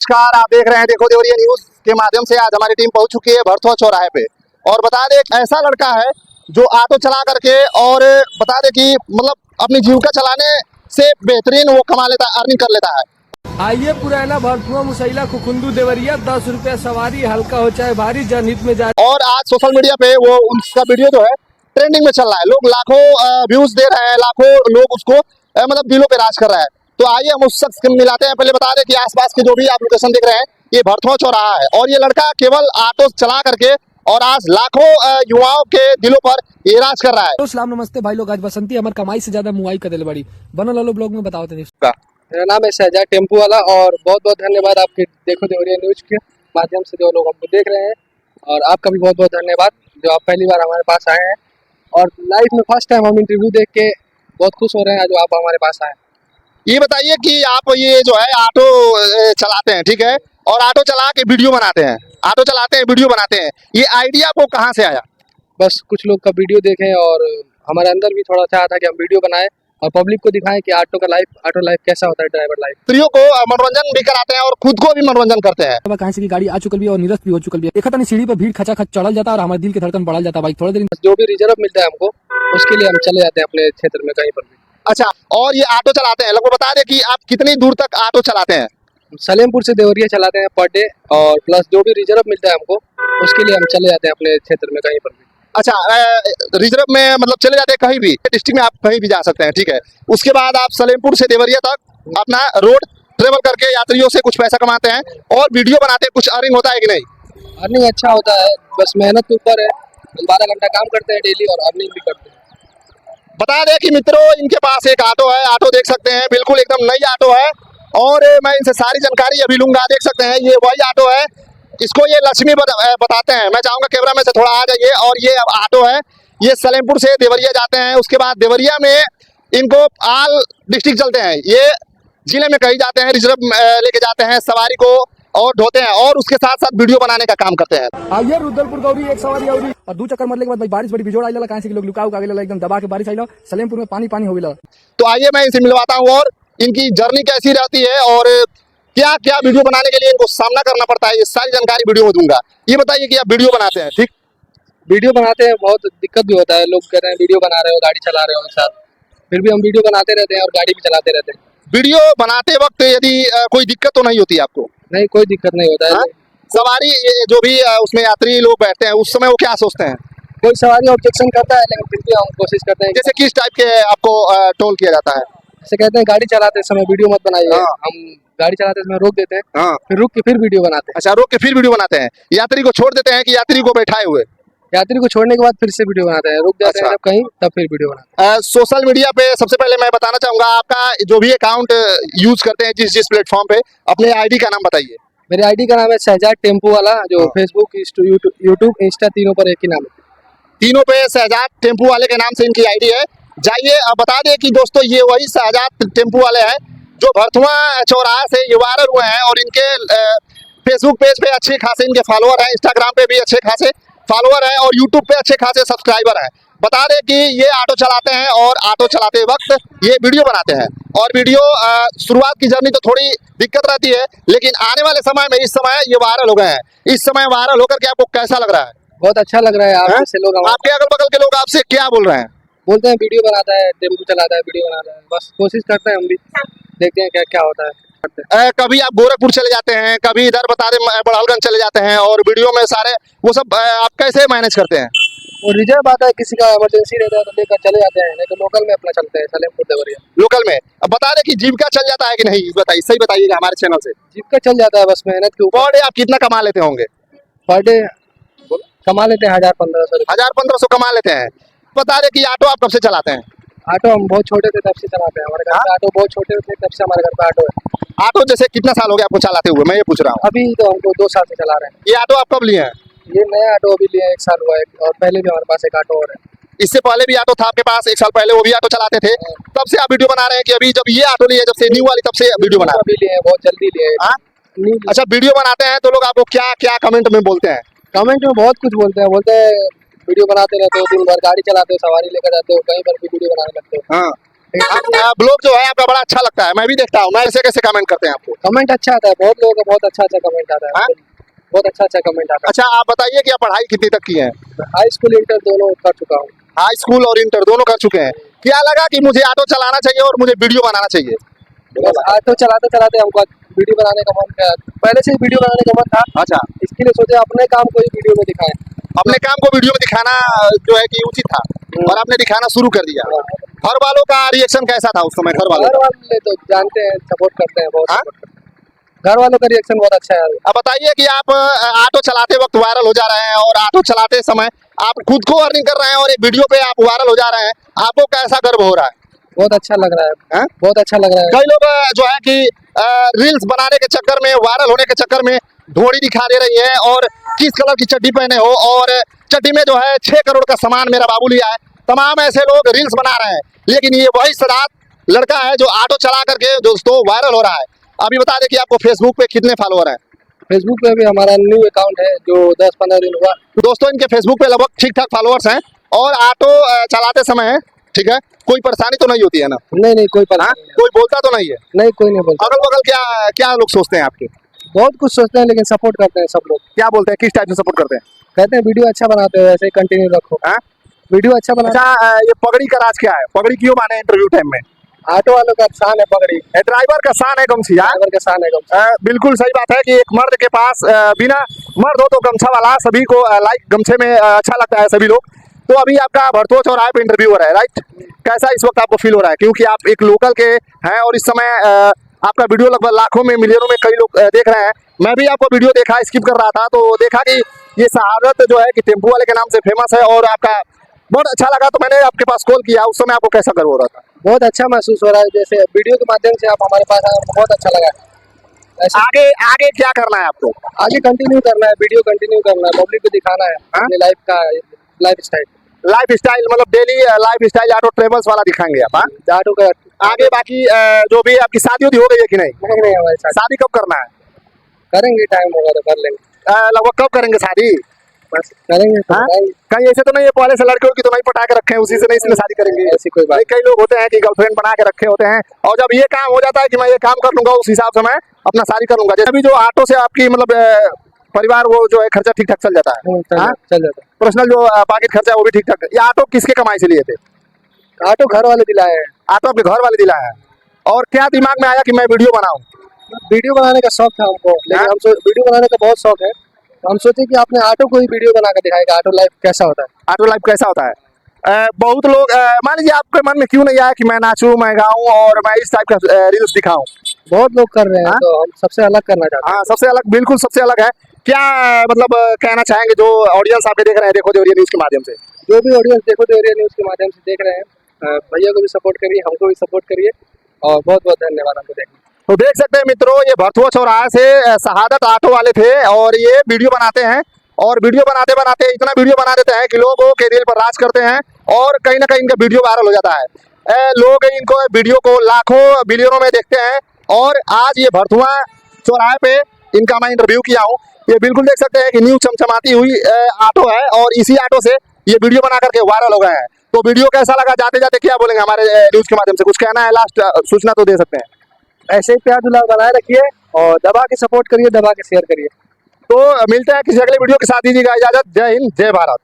नमस्कार, आप देख रहे हैं देखो देवरिया न्यूज के माध्यम से। आज हमारी टीम पहुंच चुकी है भरथुआ चौराहे पे और बता दे एक ऐसा लड़का है जो ऑटो चला करके और बता दे कि मतलब अपनी जीविका चलाने से बेहतरीन वो कमा लेता है, अर्निंग कर लेता है। आइए पुराना भरथुआ मुसैला खुखुंदू देवरिया 10 रुपया सवारी, हल्का हो चाहे भारी, जनहित में जा। और आज सोशल मीडिया पे वो उसका वीडियो जो है ट्रेंडिंग में चल रहा है, लोग लाखों व्यूज दे रहे हैं, लाखों लोग उसको मतलब दिलों पे राज कर रहा है। तो आइए हम उस शख्स को मिलाते हैं। पहले बता दें कि आसपास के जो भी आप लोकेशन देख रहे हैं ये भरथुआ चौराहा है और ये लड़का केवल ऑटो चला करके और आज लाखों युवाओं के दिलों पर ये राज कर रहा है। तो सलाम नमस्ते भाई लोग, आज बसंती हमारे कमाई से ज्यादा मुआई कर दिल बड़ी बनो लालो ब्लॉग में बताओ तनी। मेरा नाम है शहजाद टेम्पू वाला और बहुत बहुत धन्यवाद आपके देखो देवरिया न्यूज के माध्यम से जो लोग हमको देख रहे हैं, और आपका भी बहुत बहुत धन्यवाद जो आप पहली बार हमारे पास आए हैं और लाइफ में फर्स्ट टाइम हम इंटरव्यू देख के बहुत खुश हो रहे हैं जो आप हमारे पास आए। ये बताइए कि आप ये जो है ऑटो चलाते हैं, ठीक है, और ऑटो चला के वीडियो बनाते हैं, ऑटो चलाते हैं वीडियो बनाते हैं, ये आइडिया आपको कहाँ से आया? बस कुछ लोग का वीडियो देखें और हमारे अंदर भी थोड़ा चाह था कि हम वीडियो बनाएं और पब्लिक को दिखाएं कि ऑटो लाइफ कैसा होता है, ड्राइवर लाइफ। स्त्रियों को मनोरंजन भी कराते हैं और खुद को भी मनोरंजन करते हैं। अब कहां से की गाड़ी आ चुकल भी और निरस्त भी हो चुकल भी, देखा तनी सीढ़ी पर भीड़ खचा खच चढ़ल जाता और हमारे दिल की धड़कन बढ़ल जाता भाई। थोड़ा देर जो भी रिजर्व मिलता है हमको उसके लिए हम चले जाते हैं अपने क्षेत्र में कहीं पर भी। अच्छा, और ये ऑटो चलाते हैं, लोगों को बता दें कि आप कितनी दूर तक ऑटो चलाते हैं? सलेमपुर से देवरिया चलाते हैं पर डे, और प्लस जो भी रिजर्व मिलता है हमको उसके लिए हम चले जाते हैं अपने क्षेत्र में कहीं पर भी। अच्छा, रिजर्व में मतलब चले जाते हैं कहीं भी, डिस्ट्रिक्ट में आप कहीं भी जा सकते हैं, ठीक है। उसके बाद आप सलेमपुर से देवरिया तक अपना रोड ट्रेवल करके यात्रियों से कुछ पैसा कमाते हैं और वीडियो बनाते हैं, कुछ अर्निंग होता है कि नहीं? अर्निंग अच्छा होता है, बस मेहनत के ऊपर है। 12 घंटा काम करते हैं डेली और अर्निंग भी करते हैं। बता दें कि मित्रों इनके पास एक ऑटो है, ऑटो देख सकते हैं, बिल्कुल एकदम नई ऑटो है और मैं इनसे सारी जानकारी अभी लूंगा। देख सकते हैं ये वही ऑटो है, इसको ये लक्ष्मी बताते हैं। मैं चाहूंगा कैमरा में से थोड़ा आ जाइए। और ये ऑटो है, ये सलेमपुर से देवरिया जाते हैं, उसके बाद देवरिया में इनको आल डिस्ट्रिक्ट चलते हैं, ये जिले में कहीं जाते हैं, रिजर्व लेके जाते हैं सवारी को और ढोते हैं और उसके साथ साथ वीडियो बनाने का काम करते हैं। आइए रुद्रपुर गौरी एक सवारी औरी और 2 चक्कर मरने के बाद भाई बारिश बड़ी बिजोड़ आइला, कहां से लोग लुकाऊ का गेला, एकदम दबा के बारिश आइला, सलेमपुर में पानी पानी हो गेला। तो आइए मैं इनसे मिलवाता हूँ और इनकी जर्नी कैसी रहती है और क्या क्या वीडियो बनाने के लिए इनको सामना करना पड़ता है, ये सारी जानकारी वीडियो में दूंगा। ये बताइए कि आप वीडियो बनाते हैं, ठीक? वीडियो बनाते हैं, बहुत दिक्कत भी होता है, लोग कह रहे हैं वीडियो बना रहे हो, गाड़ी चला रहे हो एक साथ, फिर भी हम वीडियो बनाते रहते हैं और गाड़ी भी चलाते रहते हैं। वीडियो बनाते वक्त यदि कोई दिक्कत तो नहीं होती आपको? नहीं, कोई दिक्कत नहीं होता है। हाँ? सवारी जो भी उसमें यात्री लोग बैठते हैं उस समय वो क्या सोचते हैं? कोई सवारी ऑब्जेक्शन करता है लेकिन फिर भी हम कोशिश करते हैं। जैसे किस टाइप के आपको टोल किया जाता है? जैसे कहते हैं गाड़ी चलाते समय वीडियो मत बनाइए, हाँ। हम गाड़ी चलाते समय रोक देते हैं, हाँ। फिर रुक के फिर वीडियो बनाते हैं। अच्छा, रोक के फिर वीडियो बनाते हैं, यात्री को छोड़ देते हैं कि यात्री को बैठाए हुए? यात्री को छोड़ने के बाद फिर से वीडियो बनाते हैं, रुक जाते हैं अच्छा। जब कहीं तब फिर वीडियो बनाते हैं। सोशल मीडिया पे सबसे पहले मैं बताना चाहूंगा आपका जो भी अकाउंट यूज करते हैं जिस प्लेटफॉर्म पे, अपने आईडी का नाम बताइए। मेरे आईडी का नाम है शहजाद टेम्पू वाला, जो हाँ। फेसबुक, यूट्यूब, इंस्टा तीनों पर एक ही नाम है। तीनों पे शहजाद टेम्पू वाले के नाम से इनकी आईडी है। जाइए अब बता दें कि दोस्तों ये वही शहजाद टेम्पू वाले हैं जो भरथुआ चौराहा से ये वायरल हुए हैं और इनके फेसबुक पेज पे अच्छे खासे इनके फॉलोअर हैं, इंस्टाग्राम पे भी अच्छे खासे फॉलोअर हैं और यूट्यूब पे अच्छे खासे सब्सक्राइबर हैं। बता दें कि ये ऑटो चलाते हैं और ऑटो चलाते वक्त ये वीडियो बनाते हैं और वीडियो शुरुआत की जर्नी तो थोड़ी दिक्कत रहती है, लेकिन आने वाले समय में इस समय ये वायरल हो गए हैं। इस समय वायरल होकर के आपको कैसा लग रहा है? बहुत अच्छा लग रहा है। आप जैसे लोग आपके अगल बगल के लोग आपसे क्या बोल रहे हैं? बोलते हैं वीडियो बनाता है, टेम्पू चलाता है, वीडियो बनाता है। बस कोशिश करते हैं, हम भी देखते हैं क्या क्या होता है। कभी आप गोरखपुर चले जाते हैं, कभी इधर बता दें बड़हलगंज चले जाते हैं और वीडियो में सारे वो सब आप कैसे मैनेज करते हैं? वो रिजर्व आता है, किसी का इमरजेंसी रहता है तो लेकर चले जाते हैं, नहीं तो लोकल में अपना चलते हैं सलेमपुर देवरिया। लोकल में अब बता दें कि जीविका चल जाता है कि नहीं, बताइए, सही बताइएगा हमारे चैनल से। जीविका चल जाता है, बस मेहनत के ऊपर। पर डे आप कितना कमा लेते होंगे? पर डे कमा लेते हैं 1000-1500। 1000-1500 कमा लेते हैं। बता दें कि ऑटो आप कब से चलाते हैं? ऑटो हम बहुत छोटे थे तब से चलाते हैं, हमारे घर पे ऑटो बहुत छोटे थे तब से हमारे घर पे ऑटो है। ऑटो जैसे कितना साल हो गया आपको चलाते हुए, मैं ये पूछ रहा हूँ? अभी तो हमको 2 साल से चला रहे हैं। ये ऑटो आप कब लिए हैं? ये नया ऑटो अभी लिए 1 साल हुआ है और पहले भी हमारे पास एक ऑटो और है। इससे पहले भी ऑटो था आपके पास 1 साल पहले, वो भी ऑटो चलाते थे, तब से आप वीडियो बना रहे हैं कि अभी जब ये ऑटो लिए जब से न्यू वाली तब से वीडियो बना रहे अभी लिए हैं, बहुत जल्दी लिए हैं। हैं? अच्छा, वीडियो बनाते हैं तो लोग आपको क्या क्या कमेंट में बोलते हैं? कमेंट में बहुत कुछ बोलते हैं वीडियो बनाते रहते हो, दिन भर गाड़ी चलाते हो, सवारी लेकर जाते हो, कहीं पर भी वीडियो बनाने लगते हो। हाँ, ब्लॉग जो है आपका बड़ा अच्छा लगता है, मैं भी देखता हूँ। मैं ऐसे कैसे कमेंट करते हैं आपको? कमेंट अच्छा आता है, बहुत लोगों का बहुत अच्छा कमेंट आता है, हाँ? बहुत अच्छा कमेंट आता अच्छा आप बताइए कि आप पढ़ाई कितनी तक की है? है। हाई स्कूल इंटर दोनों कर चुका हूँ। हाई स्कूल और इंटर दोनों कर चुके हैं। क्या लगा कि मुझे ऑटो चलाना चाहिए और मुझे वीडियो बनाना चाहिए? बस ऑटो चलाते चलाते हमको वीडियो बनाने का मन किया, पहले से ही वीडियो बनाने का मन था, अच्छा, इसके लिए सोचे अपने काम को ही वीडियो में दिखाएं। अपने काम को वीडियो में दिखाना जो है कि उचित था और आपने दिखाना शुरू कर दिया। घर वालों का रिएक्शन कैसा था उस समय? घर वालों घर का? वाले तो जानते हैं, सपोर्ट करते हैं, बहुत हाँ? support करते हैं। घर वालों का रिएक्शन बहुत अच्छा है। अब बताइए कि आप ऑटो चलाते वक्त वायरल हो जा रहे हैं और ऑटो चलाते समय आप खुद को अर्निंग कर रहे हैं और एक वीडियो पे आप वायरल हो जा रहे हैं, आपको कैसा गर्व हो रहा है? बहुत अच्छा लग रहा है, हाँ? बहुत अच्छा लग रहा है। कई लोग जो है कि रील्स बनाने के चक्कर में, वायरल होने के चक्कर में ढोड़ी दिखा दे रही है और किस कलर की चड्डी पहने हो और चड्डी में जो है 6 करोड़ का सामान मेरा बाबू लिया है। तमाम ऐसे लोग रील्स बना रहे हैं, लेकिन ये वही सिद्धार्थ लड़का है जो ऑटो चला करके दोस्तों वायरल हो रहा है। अभी बता दें कि आपको फेसबुक पे कितने फॉलोअर हैं? फेसबुक पे भी हमारा न्यू अकाउंट है जो 10-15 दिन हुआ। तो दोस्तों इनके फेसबुक पे लगभग ठीक ठाक फॉलोअर्स हैं और ऑटो चलाते समय ठीक है कोई परेशानी तो नहीं होती है ना? नहीं कोई हाँ? परेशानी नहीं, कोई बोलता तो नहीं है? नहीं कोई नहीं बोलता। अगल बगल क्या क्या लोग सोचते हैं आपके? बहुत कुछ सोचते हैं लेकिन सपोर्ट करते हैं सब लोग। क्या बोलते हैं, किस टाइप से सपोर्ट करते हैं? कहते हैं वीडियो अच्छा बनाते हो, ऐसे ही कंटिन्यू रखो। हाँ? वीडियो अच्छा बना। अच्छा ये पगड़ी का राज क्या है? पगड़ी क्यों माने इंटरव्यू टाइम में? ऑटो वालों का शान है पगड़ी, ड्राइवर का शान है गमछी। हाँ? ड्राइवर का शान है गमछा। बिल्कुल सही बात है कि एक मर्द के पास बिना मर्द हो तो गमछा वाला सभी को लाइक गमछे में अच्छा लगता है सभी लोग। तो अभी आपका भरतुआ चौराहे पे इंटरव्यू हो रहा है, राइट? कैसा इस वक्त आपको फील हो रहा है, क्योंकि आप एक लोकल के हैं और इस समय आपका वीडियो लगभग लाखों में मिलियनों में कई लोग देख रहे हैं। मैं भी आपको वीडियो देखा, स्किप कर रहा था तो देखा कि ये शहादत जो है कि टेम्पू वाले के नाम से फेमस है और आपका बहुत अच्छा लगा तो मैंने आपके पास कॉल किया। उस समय आपको कैसा गर्व हो रहा था? बहुत अच्छा महसूस हो रहा है, जैसे वीडियो के माध्यम से आप हमारे पास आए, बहुत अच्छा लगा। ऐसे आगे आगे क्या करना है आपको? आगे कंटिन्यू करना है, वीडियो कंटिन्यू करना है, पब्लिक को दिखाना है अपने लाइफ का लाइफ स्टाइल। लाइफ स्टाइल मतलब daily life style auto travels वाला दिखाएंगे आप? हाँ? ऑटो का आगे बाकी जो भी आपकी शादी होती हो गई है कि नहीं? नहीं हमारे साथ शादी कब करना है? करेंगे, टाइम होगा तो कर लेंगे। लगभग कब करेंगे शादी? बस करेंगे तो हाँ? बताएंगे। कहीं ऐसे तो नहीं है पहले से लड़कियों की तो नहीं पटा के रखे हैं उसी से नहीं इसलिए शादी करेंगे? ऐसी कोई बात नहीं, कई लोग होते हैं कि गर्लफ्रेंड बना के रखे होते हैं और जब ये काम हो जाता है कि मैं ये काम कर लूंगा उस हिसाब से मैं अपना शादी कर लूंगा। जैसे अभी जो ऑटो से आपकी मतलब परिवार वो जो है खर्चा ठीक ठाक चल जाता है? हाँ? चल जाता पर्सनल जो पॉकेट खर्चा है वो भी ठीक ठाक। ये ऑटो किसके कमाई से लिए थे? है। ऑटो घर वाले दिलाए हैं। ऑटो आपके घर वाले दिलाया है और क्या दिमाग में आया कि मैं वीडियो बनाऊं? वीडियो बनाने का शौक था हमको, लेकिन हम वीडियो बनाने का बहुत शौक है, तो हम सोचे कि अपने ऑटो को ही वीडियो बना के दिखाएगा, ऑटो लाइफ कैसा होता है। ऑटो लाइफ कैसा होता है? बहुत लोग मान लीजिए आपके मन में क्यों नहीं आया कि मैं नाचूं, मैं गाऊं और मैं इस टाइप का रील्स दिखाऊं? बहुत लोग कर रहे हैं, हाँ? तो हम सबसे अलग करना चाहते हैं। हाँ सबसे अलग, बिल्कुल सबसे अलग है। क्या मतलब कहना चाहेंगे जो ऑडियंस आपके देख रहे हैं देखो देवरिया न्यूज के माध्यम से? जो भी ऑडियंस देखो देवरिया न्यूज के माध्यम से देख रहे हैं, भैया को भी सपोर्ट करिए, हमको भी सपोर्ट करिए और बहुत बहुत धन्यवाद हमको देखने। तो देख सकते हैं मित्रों, ये भरतुआ चौराहे से शहादत ऑटो वाले थे और ये वीडियो बनाते हैं और वीडियो बनाते बनाते इतना वीडियो बना देते हैं कि लोगों के दिल पर राज करते हैं और कहीं ना कहीं इनका वीडियो वायरल हो जाता है। लोग इनको वीडियो को लाखों बिलियनों में देखते हैं और आज ये भरतुआ चौराहे पे इनका मैं इंटरव्यू किया हूँ। ये बिल्कुल देख सकते हैं कि न्यू चमचमाती हुई ऑटो है और इसी ऑटो से ये वीडियो बना करके वायरल हो गए हैं। तो वीडियो कैसा लगा, जाते जाते क्या बोलेंगे हमारे न्यूज के माध्यम से? कुछ कहना है, लास्ट सूचना तो दे सकते हैं। ऐसे ही प्यार दुलार बनाए रखिए और दबा के सपोर्ट करिए, दबा के शेयर करिए। तो मिलते हैं किसी अगले वीडियो के साथ। दीजिएगा इजाजत। जय हिंद, जय भारत।